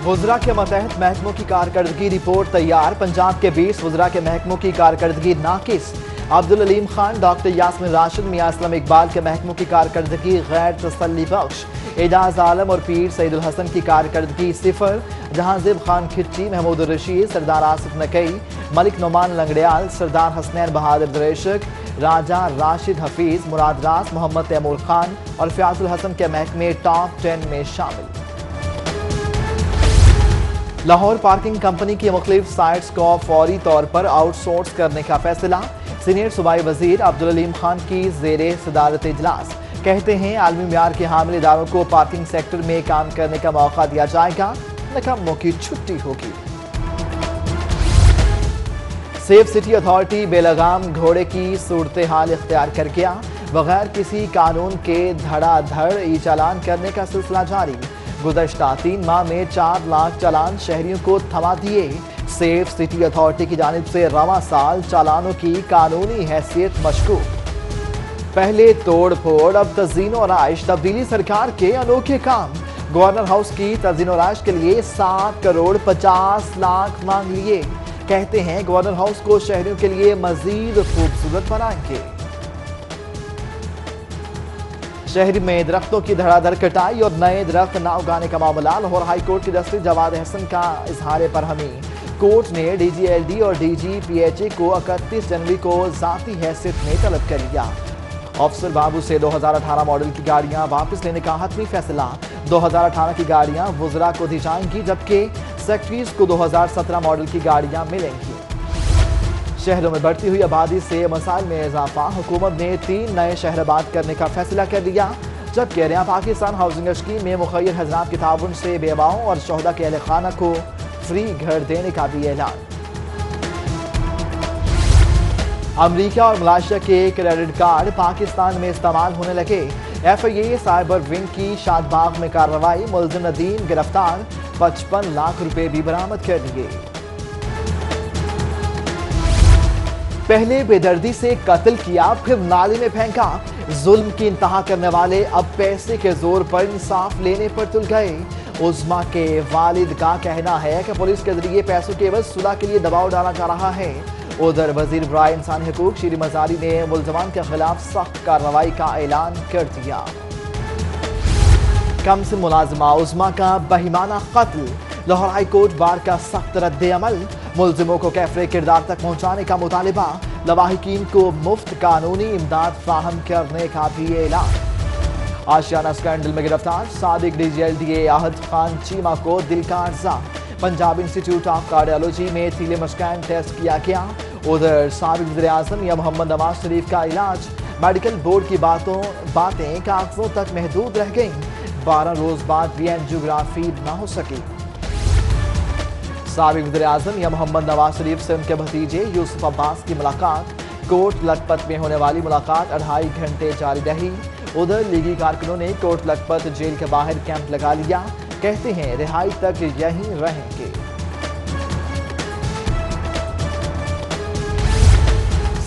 वुज़रा के मतहत महकमों की कारकर्दगी रिपोर्ट तैयार। पंजाब के 20 वुज़रा के महकमों की कारकर्दगी नाकिस। अब्दुल अलीम खान, डॉक्टर यास्मिन राशिद, मियां असलम इकबाल के महकमों की कारकर्दगी गैर तसल्ली बख्श। एजाज आलम और पीर सईदुल हसन की कारकर्दगी सिफर। जहांजीब खान खिच्ची, महमूद रशीद, सरदार आसिफ नकई, मलिक नोमान लंगड़ियाल, सरदार हसनैन बहादुर दरेशक, राजा राशिद हफीज, मुराद रास, मोहम्मद तैमूर खान और फ़याजुल हसन के महकमे टॉप 10 में शामिल। लाहौर पार्किंग कंपनी की मुख्तलिफ साइट्स को फौरी तौर पर आउटसोर्स करने का फैसला। सीनियर सूबाई वजीर अब्दुल अलीम खान की ज़ेरे सदारत इजलास। कहते हैं आलमी म्यार के हामिल इदारों को पार्किंग सेक्टर में काम करने का मौका दिया जाएगा, निकम्मों की छुट्टी होगी। सेफ सिटी अथॉरिटी बेलगाम घोड़े की सूरत हाल इख्तियार कर गया। बगैर किसी कानून के धड़ाधड़ ई चालान करने का सिलसिला जारी। गुज़श्ता 3 माह में 4 लाख चालान शहरियों को थमा दिए। सेफ सिटी अथॉरिटी की जानिब से रवां साल चालानों की कानूनी हैसियत मशकूक। पहले तोड़ फोड़, अब तज़ीन और आइश, तब्दीली सरकार के अनोखे काम। गवर्नर हाउस की तज़ीन और आइश के लिए 7 करोड़ 50 लाख मांग लिए। कहते हैं गवर्नर हाउस को शहरियों के लिए मजीद खूबसूरत बनाएंगे। शहर में दरख्तों की धड़ाधड़ कटाई और नए दरख्त न उगाने का मामला। लाहौर हाई कोर्ट के जस्टिस जवाद हसन का इजहार बरहमी। कोर्ट ने DGLD और DGPHA को 31 जनवरी को जाती हैसियत में तलब कर लिया। अफसर बाबू से 2018 मॉडल की गाड़ियां वापस लेने का हतमी फैसला। 2018 की गाड़ियां वुज़रा को दी जाएंगी, जबकि सेक्रेटरीज को 2017 मॉडल की गाड़ियां मिलेंगी। शहरों में बढ़ती हुई आबादी से मसाइल में इजाफा। हुकूमत ने 3 नए शहर आबाद करने का फैसला कर लिया, जबकि नया पाकिस्तान हाउसिंग स्कीम में मुखय्यर हजरात के ताउन से बेवाओं और शोहदा के अहल खाना को फ्री घर देने का भी ऐलान। अमरीका और मलेशिया के क्रेडिट कार्ड पाकिस्तान में इस्तेमाल होने लगे। FIA साइबर विंग की शादबाग में कार्रवाई। मुलजिम नदीम गिरफ्तार, 55 लाख रुपए भी बरामद कर लिए। पहले बेदर्दी से कत्ल किया, फिर नाले में फेंका। जुल्म की इंतहा करने वाले अब पैसे के जोर पर इंसाफ लेने पर तुल गए। उज़्मा के वालिद का कहना है कि पुलिस के जरिए पैसों के एवज सुलह के लिए दबाव डाला जा रहा है। उधर वजीर बराए इंसानी हकूक शीरी मजारी ने मुलजमान के खिलाफ सख्त कार्रवाई का ऐलान कर दिया। कम से मुलाजिमा उज़्मा का बहिमाना कत्ल। लाहौर हाई कोर्ट बार का सख्त रद्द अमल। मुलजिमों को कैफरे किरदार तक पहुंचाने का मुतालिबा। लवाहिकीन को मुफ्त कानूनी इमदाद फ्राहम करने का भी ऐलान। आशियाना स्कैंडल में गिरफ्तार साबिक DGLDA आहद खान चीमा को दिल का अर्जा। पंजाब इंस्टीट्यूट ऑफ कार्डियोलॉजी में थीलियम स्कैन टेस्ट किया गया। उधर साबिक वज़ीर आज़म या मोहम्मद नवाज शरीफ का इलाज। मेडिकल बोर्ड की बातें कागजों तक महदूद रह गईं। 12 रोज बाद भी एंजियोग्राफी न हो सकी। साबिक वज़ीर आज़म या मोहम्मद नवाज शरीफ से उनके भतीजे यूसुफ अब्बास की मुलाकात। कोट लखपत में होने वाली मुलाकात 2.5 घंटे जारी रही। उधर लीगी कारकुनों ने कोट लखपत जेल के बाहर कैंप लगा लिया। कहते हैं रिहाई तक यहीं रहेंगे।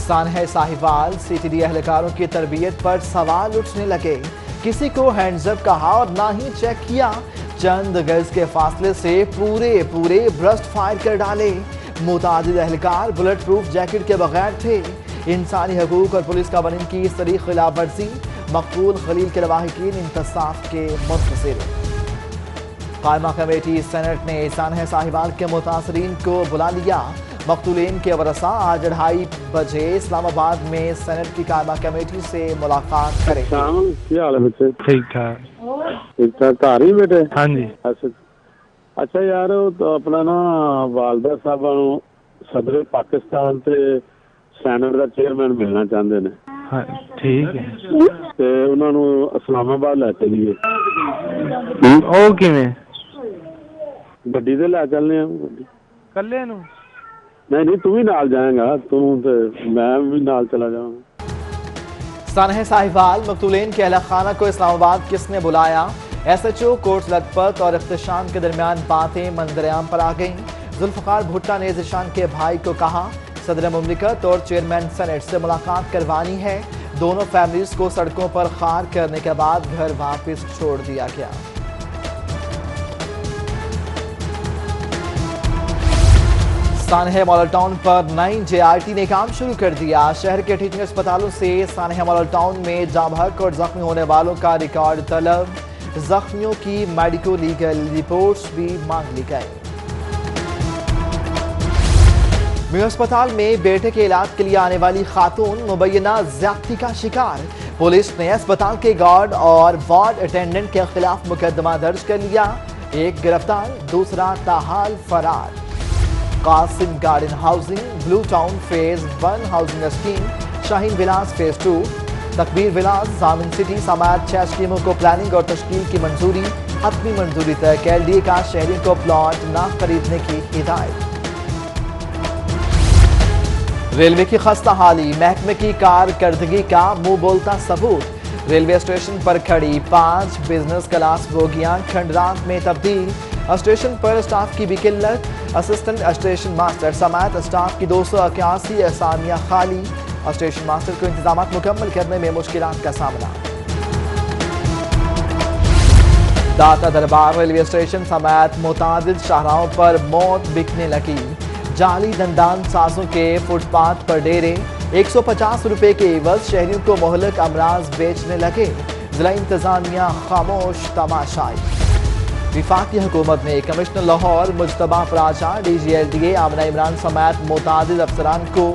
सानह साहिवाल CTD एहलकारों की तरबियत पर सवाल उठने लगे। किसी को हैंड्सअप कहा और ना ही चेक किया। चंद गज के फासले से पूरे ब्रस्ट फायर कर डाले। मुतादिद एहलकार बुलेट प्रूफ जैकेट के बगैर थे। इंसानी हकूक और पुलिस कानून की सरी खिलाफ वर्जी। मकबूल खलील के लवाहिकीन इंतसाफ के मुंतज़िर। कायमा कमेटी सेनेट ने सानह साहिवाल के मुतासरीन को बुला लिया। मकतूलीन के वरसा आज 2:30 बजे इस्लामाबाद में सेनेट की कायमा कमेटी से मुलाकात करेंगे। ठीक ठाक घर ही बेटे। हाँ जी। अच्छा यार, तो अपना ना वालदा साहब सदर पाकिस्तान ते सैनेट का चेयरमैन मिलना चाहते ने। हाँ ठीक है। ते उन्हां नूं इस्लामाबाद लै चलीए। ओ किवें? गड्डी ते लै चलने आ। कल्ले नूं? नहीं तू भी नाल जाएगा, तू ते मैं भी नाल चला जाऊंगा। सानह साहिवाल मकतूलीन के अहल खाना को इस्लामाबाद किसने बुलाया? SHO कोट लखपत और इख्तिशाम के दरमियान बातें मंजरेआम पर आ गईं। जुल्फ़िकार भुट्टा ने ज़ीशान के भाई को कहा सदर मुमलिकत और चेयरमैन सेनेट से मुलाकात करवानी है। दोनों फैमिलीज को सड़कों पर खार करने के बाद घर वापस छोड़ दिया गया। सानहा मॉडल टाउन पर नई JRT ने काम शुरू कर दिया। शहर के टीचिंग अस्पतालों से सानहा मॉडल टाउन में जाम हक और जख्मी होने वालों का रिकॉर्ड तलब। जख्मियों की मेडिको लीगल रिपोर्ट्स भी मांग ली गई। म्यू अस्पताल में बेटे के इलाज के लिए आने वाली खातून मुबैना ज्यादती का शिकार। पुलिस ने अस्पताल के गार्ड और वार्ड अटेंडेंट के खिलाफ मुकदमा दर्ज कर लिया। एक गिरफ्तार, दूसरा ताहाल फरार। Qasim garden housing, blue town phase 1 housing scheme, Shaheen Vilas phase 2, Takbeer विलास, जामिन सिटी समाज 6 स्कीमों को प्लानिंग और तश्कील की मंजूरी। हतमी मंजूरी तक। LDA का शहरियों को प्लॉट न खरीदने की हिदायत। रेलवे की खस्ता हाली, महकमे की कारकर्दगी का मुंह बोलता सबूत। रेलवे स्टेशन पर खड़ी 5 बिजनेस क्लास बोगियां खंडरात में तब्दील। स्टेशन पर स्टाफ की भी किल्लत। असिस्टेंट स्टेशन मास्टर समेत स्टाफ की 281 असामियां खाली। स्टेशन मास्टर को इंतजाम मुकम्मल करने में मुश्किलात का सामना। दाता दरबार रेलवे स्टेशन समेत मुतादिद शाहराहों पर मौत बिकने लगी। जाली दंदान साजों के फुटपाथ पर डेरे। 150 रुपए के एवज शहरियों को मोहलक अमराज बेचने लगे। जिला इंतजामिया खामोश तमाशाई। विफाकी हुकूमत ने कमिश्नर लाहौर मुजतबा फराजा, DG LDA आमना इमरान समेत मुतादिद अफसरान को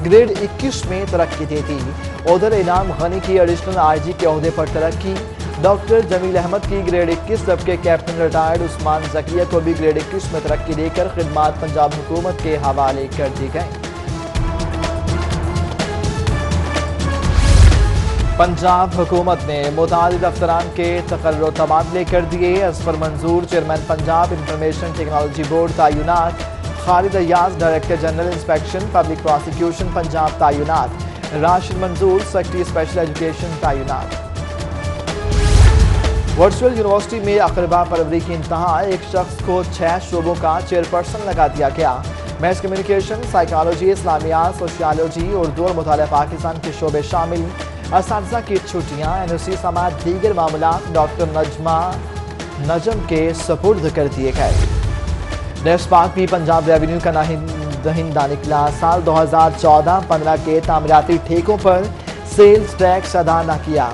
ग्रेड 21 में तरक्की दे दी। उधर इनाम गनी की एडिशनल IG के ओहदे पर तरक्की। डॉक्टर जमील अहमद की ग्रेड 21 जबकि कैप्टन रिटायर्ड उस्मान जकिया को भी ग्रेड 21 में तरक्की देकर खिदमात पंजाब हुकूमत के हवाले कर दी गई। पंजाब हुकूमत ने मुतादिद अफसरान के तकर्रुर तबादले कर दिए। एज पर Manzoor chairman Punjab information technology board तायुनात। Khalid Ayyaz director general inspection public prosecution Punjab तायुनात। Rashid Manzoor secretary special education तायुनात। वर्चुअल यूनिवर्सिटी में अकरबा परवरी की इंतहा। एक शख्स को 6 शोबों का चेयरपर्सन लगा दिया गया। मैस कम्युनिकेशन, साइकोलॉजी, इस्लामियात, सोशियोलॉजी, उर्दू और मुतालिया पाकिस्तान के शोबे शामिल। असातिज़ा की छुट्टियाँ, NOC समात दीगर मामला डॉक्टर नजम के सपुर्द कर दिए गए। नेक्स्ट पार्क भी पंजाब रेवेन्यू का दहिंदा निकला। साल 2014-15 के तामीराती ठेकों पर सेल्स टैक्स अदा न किया।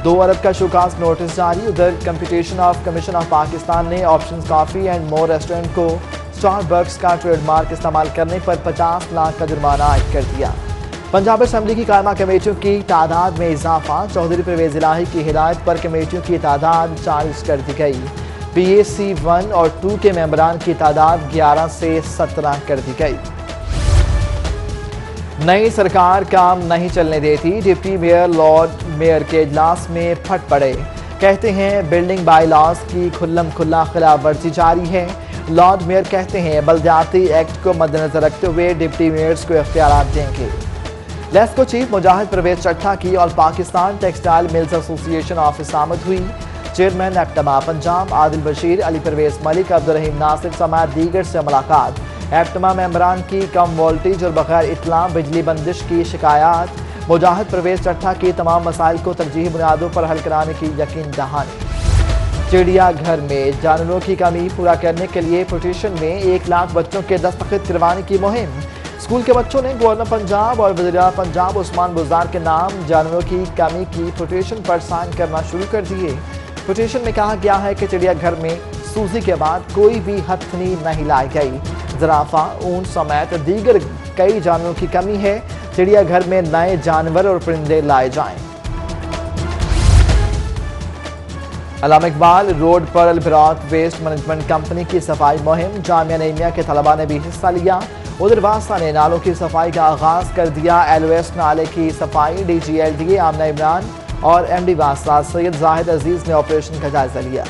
2 अरब का शोकास नोटिस जारी। उधर competition of commission of Pakistan ने options coffee and more restaurant को स्टारबक्स का ट्रेडमार्क इस्तेमाल करने पर 50 लाख का जुर्माना आयद कर दिया। पंजाब असेंबली की कायमा कमेटियों की तादाद में इजाफा। चौधरी परवेज इलाही की हिदायत पर कमेटियों की तादाद 40 कर दी गई। PAC 1 और 2 के मेंबरान की तादाद 11 से 17 कर दी गई। नई सरकार काम नहीं चलने देती। डिप्टी मेयर लॉर्ड मेयर के इजलास में फट पड़े। कहते हैं बिल्डिंग बाई लॉज की खुल्लम खुल्ला खिलाफ वर्जी जारी है। लॉर्ड मेयर कहते हैं बल्दियाती एक्ट को मद्देनजर रखते हुए डिप्टी मेयर्स को इख्तियार देंगे। लेस्को चीफ मुजाहिद परवेज चट्टा की और Pakistan textile mills association office आमद हुई। चेयरमैन एप्टमा पंजाब आदिल बशीर, अली परवेज मलिक, अब्दुर्रहीम नासिर समेत दीगर से मुलाकात। एप्टमा मेंबरान की कम वोल्टेज और बगैर इत्तला बिजली बंदिश की शिकायत। मुजाहिद परवेज चट्टा की तमाम मसाइल को तरजीही बुनियादों पर हल कराने की यकीन दहानी। चिड़ियाघर में जानवरों की कमी पूरा करने के लिए पिटीशन में 1 लाख बच्चों के दस्तखत करवाने की मुहिम। स्कूल के बच्चों ने गवर्नर पंजाब और वज़ीर पंजाब उस्मान बुज़दार के नाम जानवरों की कमी की पिटीशन पर साइन करना शुरू कर दिए। पिटीशन में कहा गया है कि चिड़ियाघर में सूजी के बाद कोई भी हथनी नहीं लाई गई। ज़राफ़ा, ऊंट समेत दीगर कई जानवरों की कमी है। चिड़ियाघर में नए जानवर और परिंदे लाए जाएं। अल्लामा इकबाल रोड पर अलबरात वेस्ट मैनेजमेंट कंपनी की सफाई मुहिम। जामिया नईमिया के तलबा ने भी हिस्सा लिया। उधर वास्ता ने नालों की सफाई का आगाज कर दिया। LOS नाले की सफाई। DG LDA आमना इमरान और MD वास्ता सैयद जाहिद अजीज ने ऑपरेशन का जायजा लिया।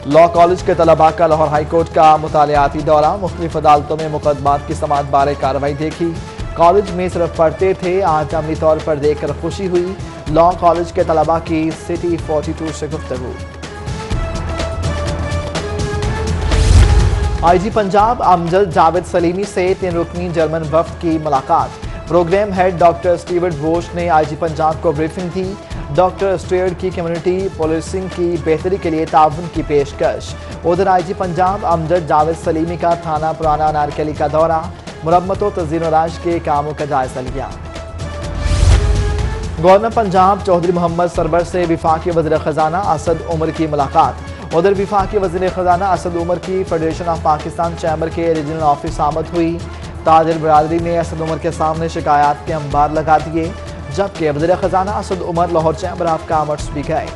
लॉ कॉलेज के तलबा का लाहौर हाई कोर्ट का मुतालियाती दौरा। मुख्तलिफ अदालतों में मुकदमात की समाअत बारे कार्रवाई देखी। कॉलेज में सिर्फ पढ़ते थे, आज अमली तौर पर देखकर खुशी हुई। लॉ कॉलेज के तलबा की सिटी 42 से गुफ्तगू। IG पंजाब अमजद जावेद सलीमी से 3 रुकनी जर्मन वफ्द की मुलाकात। प्रोग्राम हेड डॉक्टर स्टीवर्ट बोश ने आईजी पंजाब को ब्रीफिंग दी। डॉक्टर स्टेट की कम्युनिटी पुलिसिंग की बेहतरी के लिए ताउन की पेशकश। उधर आईजी पंजाब अमजद जावेद सलीमी का थाना पुराना अनारकली का दौरा, मुरम्मत व तज़ीन-ओ-राश के कामों का जायजा लिया। गवर्नर पंजाब चौधरी मोहम्मद सरवर से विफाकी वज़ीर ख़जाना असद उमर की मुलाकात। उधर विफाकी वज़ीर ख़जाना असद उमर की फेडरेशन ऑफ पाकिस्तान चैम्बर के रीजनल ऑफिस आमद हुई। ताजिर बरादरी ने असद उमर के सामने शिकायत के अंबार लगा दिए, जबकि वज़ीर ख़जाना Asad Umar Lahore chamber of commerce भी गए।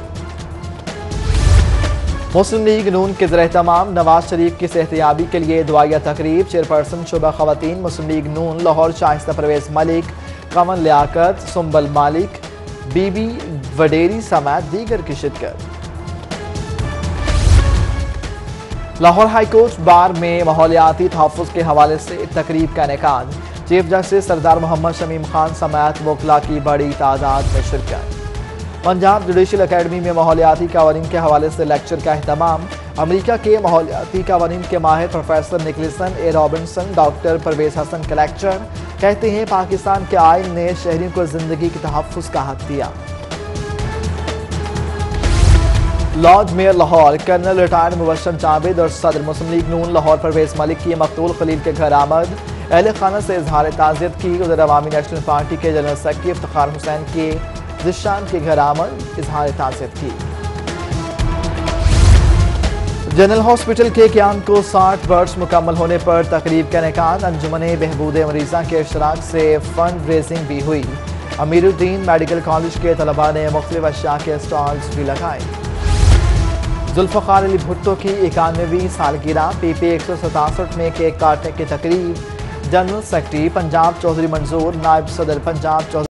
मुस्लिम लीग नून के ज़र-ए-तमाम नवाज शरीफ की सेहतियाबी के लिए दुआया तकरीब। चेयरपर्सन शुबा ख़वातीन मुस्लिम लीग नून लाहौर शाइस्ता परवेज़ मलिक, कमल लियाकत, सुंबल मालिक, बीबी वडेरी समेत दीगर की शिरकत। लाहौर हाईकोर्ट बार में माहौलियाती तहफ़्फ़ुज़ के हवाले से तकरीब का इनेकाद। चीफ जस्टिस सरदार मोहम्मद शमीम खान समेत वकला की बड़ी तादाद में शिरकत। पंजाब जुडिशल अकेडमी में माहौलियाती कवानीन के हवाले से लेक्चर का अहतमाम। अमरीका के माहौलियाती कवानीन के माहिर प्रोफेसर निकलसन ए रॉबिन्सन डॉक्टर परवेज हसन का लेक्चर। कहते हैं पाकिस्तान के आइन ने शहरियों को जिंदगी के तहफ़्फ़ुज़ का हक दिया। Lord mayor Lahore colonel retired Mubashir Javed और सदर मुस्लिम लीग नून लाहौर परवेज मलिक की मकतूल खलील के घर आमद। अहले खाना से इजहार ताज़ियत की। उधर अवामी नेशनल पार्टी के जनरल सेक्रेटरी इफ्तिखार हुसैन के जिशान के घर आमद, इजहार ताज़ियत की। जनरल हॉस्पिटल के क्याम को 60 वर्ष मुकम्मल होने पर तकरीब का इनेकाद। अंजुमन बहबूद मरीज़ा के इश्तराक से फंड रेजिंग भी हुई। अमीरुद्दीन मेडिकल कॉलेज के तलबा ने मुख्तलिफ अशिया के स्टॉल्स भी लगाए। जुल्फ़िकार अली भुट्टो की 91वीं सालगिरह। पीपी 167 में केक काटने की तकरीब। जनरल सेक्रेटरी पंजाब चौधरी मंजूर, नायब सदर पंजाब चौधरी